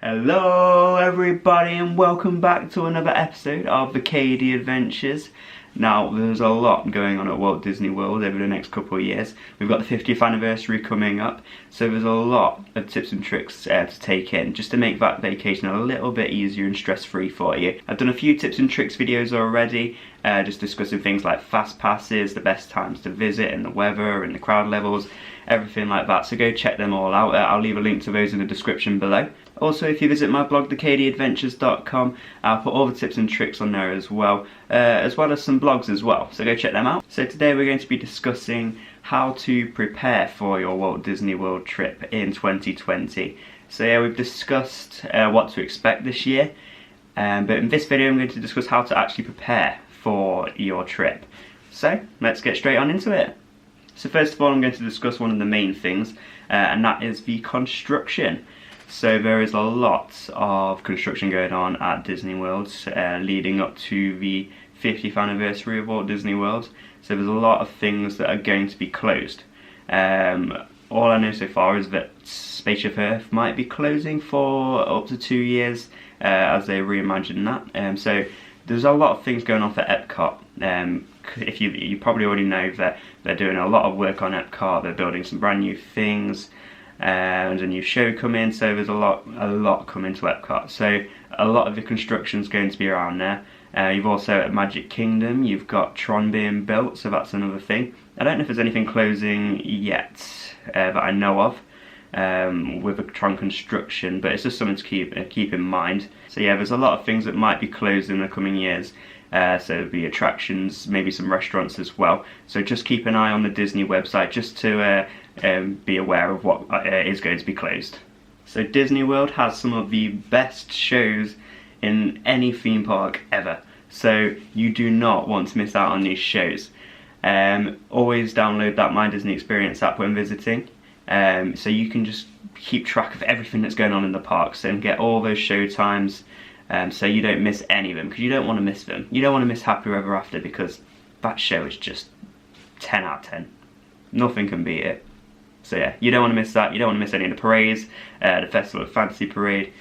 Hello everybody and welcome back to another episode of the KD Adventures. Now there's a lot going on at Walt Disney World over the next couple of years. We've got the 50th anniversary coming up, so there's a lot of tips and tricks to take in just to make that vacation a little bit easier and stress-free for you. I've done a few tips and tricks videos already, just discussing things like FastPasses, the best times to visit and the weather and the crowd levels, everything like that, so go check them all out. I'll leave a link to those in the description below. Also, if you visit my blog, thekdadventures.com, I'll put all the tips and tricks on there as well as some blogs as well, so go check them out. So today we're going to be discussing how to prepare for your Walt Disney World trip in 2020. So yeah, we've discussed what to expect this year, but in this video I'm going to discuss how to actually prepare for your trip. So let's get straight on into it. So first of all, I'm going to discuss one of the main things, and that is the construction. So there is a lot of construction going on at Disney World leading up to the 50th anniversary of Walt Disney World. So there's a lot of things that are going to be closed. All I know so far is that Spaceship Earth might be closing for up to 2 years as they reimagine that. So there's a lot of things going on for Epcot. If you probably already know that they're doing a lot of work on Epcot. They're building some brand new things. And a new show coming, so there's a lot coming to Epcot. So a lot of the construction's going to be around there. You've also at Magic Kingdom, you've got Tron being built, so that's another thing. I don't know if there's anything closing yet that I know of with the Tron construction, but it's just something to keep in mind. So yeah, there's a lot of things that might be closed in the coming years. So the attractions, maybe some restaurants as well. So just keep an eye on the Disney website just to be aware of what is going to be closed. So Disney World has some of the best shows in any theme park ever. So you do not want to miss out on these shows. Always download that My Disney Experience app when visiting. So you can just keep track of everything that's going on in the parks and get all those show times. So you don't miss any of them, because you don't want to miss them. You don't want to miss Happy Ever After, because that show is just 10 out of 10. Nothing can beat it. So yeah, you don't want to miss that. You don't want to miss any of the parades, the Festival of Fantasy Parade.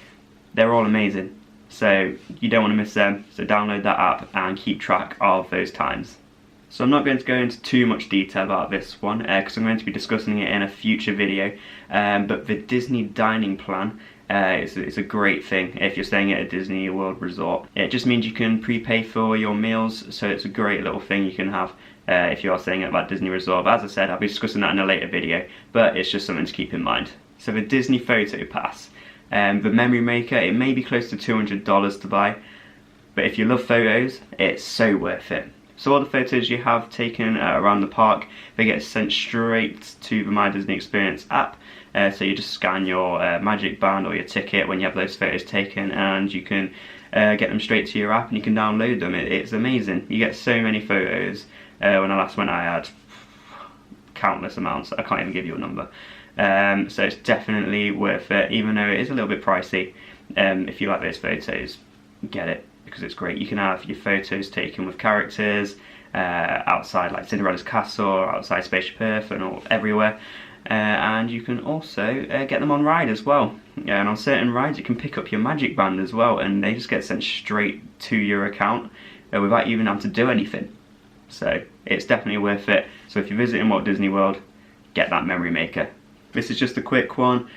They're all amazing. So you don't want to miss them. So download that app and keep track of those times. So I'm not going to go into too much detail about this one, because I'm going to be discussing it in a future video. But the Disney dining plan it's a great thing if you're staying at a Disney World resort. It just means you can prepay for your meals, so it's a great little thing you can have if you are staying at that Disney resort. But as I said, I'll be discussing that in a later video, but it's just something to keep in mind. So the Disney Photo Pass, the memory maker, it may be close to $200 to buy, but if you love photos, it's so worth it. So all the photos you have taken around the park, they get sent straight to the My Disney Experience app. So you just scan your Magic Band or your ticket when you have those photos taken, and you can get them straight to your app and you can download them. It's amazing. You get so many photos. When I last went, I had countless amounts. I can't even give you a number. So it's definitely worth it, even though it is a little bit pricey. If you like those photos, get it, because it's great. You can have your photos taken with characters outside, like Cinderella's castle, or outside Spaceship Earth, and everywhere. And you can also get them on ride as well. And on certain rides you can pick up your Magic Band as well, and they just get sent straight to your account without even having to do anything. So it's definitely worth it. So if you're visiting Walt Disney World, get that memory maker. This is just a quick one.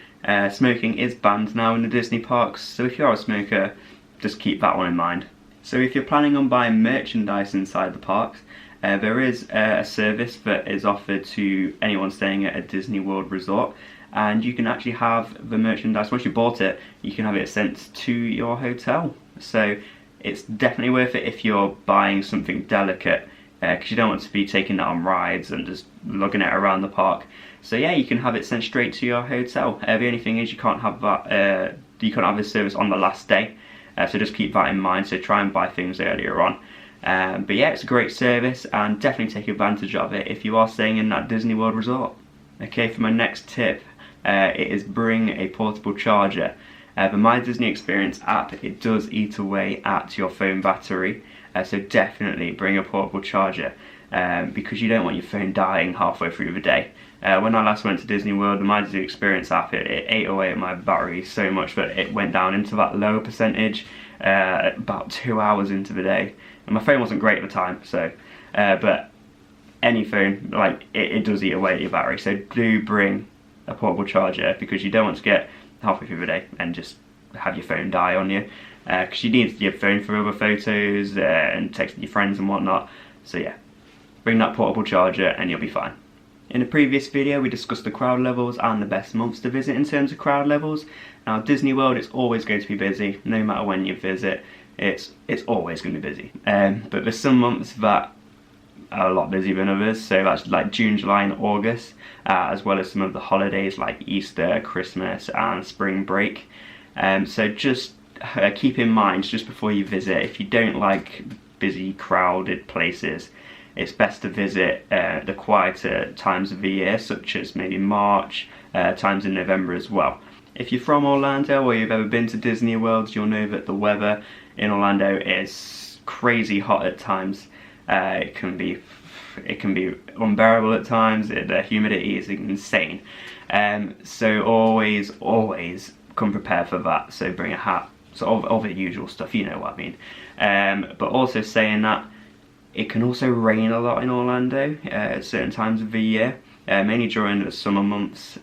Smoking is banned now in the Disney parks, so if you are a smoker, just keep that one in mind. So if you're planning on buying merchandise inside the parks, there is a service that is offered to anyone staying at a Disney World resort, and you can actually have the merchandise, once you bought it, you can have it sent to your hotel. So it's definitely worth it if you're buying something delicate, because you don't want to be taking that on rides and just lugging it around the park. So yeah, you can have it sent straight to your hotel. The only thing is you can't have that, you can't have this service on the last day. So just keep that in mind, so try and buy things earlier on. But yeah, it's a great service, and definitely take advantage of it if you are staying in that Disney World resort. Okay, for my next tip, it is bring a portable charger. The My Disney Experience app, it does eat away at your phone battery, so definitely bring a portable charger. because you don't want your phone dying halfway through the day. When I last went to Disney World, the My Disney Experience app, it ate away at my battery so much that it went down into that lower percentage about 2 hours into the day. And my phone wasn't great at the time, so but any phone, like, it does eat away at your battery. So do bring a portable charger, because you don't want to get halfway through the day and just have your phone die on you, because you need your phone for other photos and texting your friends and whatnot. So yeah, bring that portable charger and you'll be fine. In the previous video we discussed the crowd levels and the best months to visit in terms of crowd levels. Now Disney World is always going to be busy, no matter when you visit, it's always going to be busy. But there's some months that are a lot busier than others, so that's like June, July and August, as well as some of the holidays like Easter, Christmas and spring break. So just keep in mind, just before you visit, if you don't like busy crowded places, it's best to visit the quieter times of the year, such as maybe March, times in November as well. If you're from Orlando or you've ever been to Disney World, you'll know that the weather in Orlando is crazy hot at times. It can be unbearable at times. The humidity is insane. So always come prepared for that. So bring a hat, sort of the usual stuff, you know what I mean. But also saying that, it can also rain a lot in Orlando at certain times of the year, mainly during the summer months.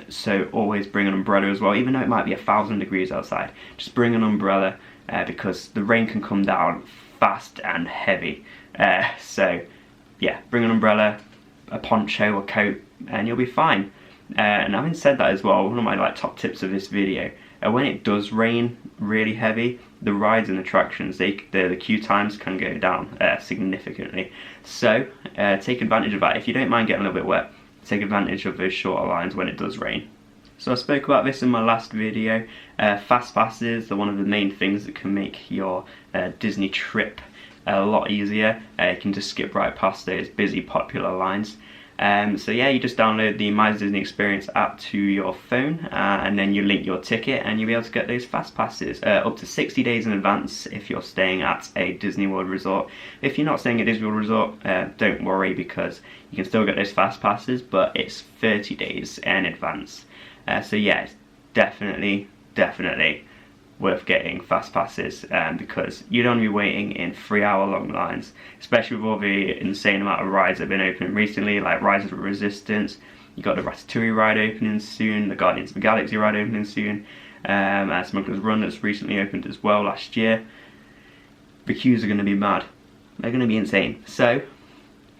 So always bring an umbrella as well, even though it might be 1,000 degrees outside. Just bring an umbrella, because the rain can come down fast and heavy. So yeah, bring an umbrella, a poncho or coat, and you'll be fine. And having said that as well, one of my top tips of this video, when it does rain really heavy, the rides and attractions, the queue times can go down significantly. So take advantage of that. If you don't mind getting a little bit wet, take advantage of those shorter lines when it does rain. So I spoke about this in my last video. FastPasses are one of the main things that can make your Disney trip a lot easier. You can just skip right past those busy popular lines. So yeah, you just download the My Disney Experience app to your phone, and then you link your ticket and you'll be able to get those FastPasses up to 60 days in advance if you're staying at a Disney World resort. If you're not staying at Disney World resort, don't worry, because you can still get those FastPasses, but it's 30 days in advance. So yeah, it's definitely worth getting FastPasses, because you don't want to be waiting in 3-hour long lines, especially with all the insane amount of rides that have been opening recently, like Rise of the Resistance. You got the Ratatouille ride opening soon, the Guardians of the Galaxy ride opening soon, Smuggler's Run that's recently opened as well last year. The queues are going to be mad, they're going to be insane. So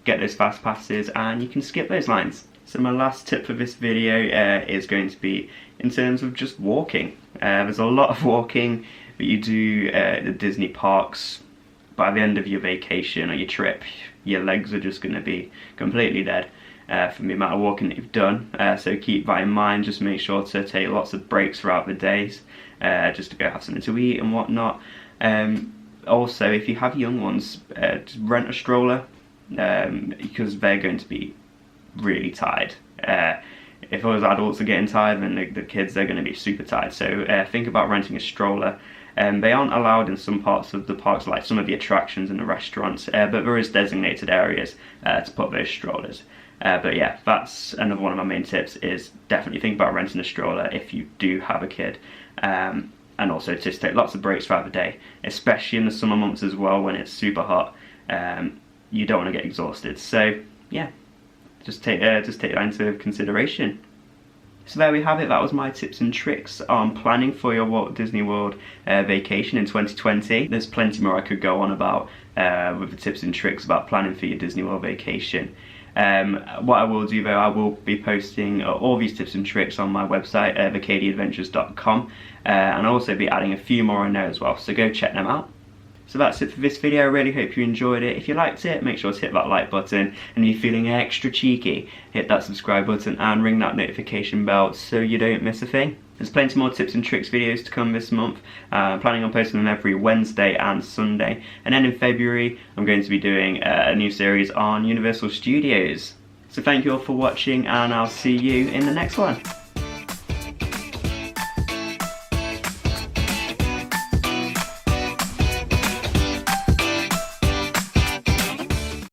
get those FastPasses and you can skip those lines. So my last tip for this video is going to be in terms of just walking. There's a lot of walking that you do at the Disney parks. By the end of your vacation or your trip, your legs are just going to be completely dead from the amount of walking that you've done. So keep that in mind. Just make sure to take lots of breaks throughout the days, just to go have something to eat and whatnot. Also, if you have young ones, just rent a stroller, because they're going to be really tired. If us adults are getting tired, then the kids, they're going to be super tired. So think about renting a stroller. They aren't allowed in some parts of the parks, like some of the attractions and the restaurants, but there is designated areas to put those strollers. But yeah, that's another one of my main tips, is definitely think about renting a stroller if you do have a kid. And also just take lots of breaks throughout the day, especially in the summer months as well, when it's super hot. You don't want to get exhausted. So yeah, just take that into consideration. So there we have it. That was my tips and tricks on planning for your Walt Disney World vacation in 2020. There's plenty more I could go on about with the tips and tricks about planning for your Disney World vacation. What I will do though, I will be posting all these tips and tricks on my website, thecadieadventures.com, and I'll also be adding a few more on there as well, so go check them out. So that's it for this video. I really hope you enjoyed it. If you liked it, make sure to hit that like button, and if you're feeling extra cheeky, hit that subscribe button and ring that notification bell so you don't miss a thing. There's plenty more tips and tricks videos to come this month. I'm planning on posting them every Wednesday and Sunday, and then in February I'm going to be doing a new series on Universal Studios. So thank you all for watching, and I'll see you in the next one.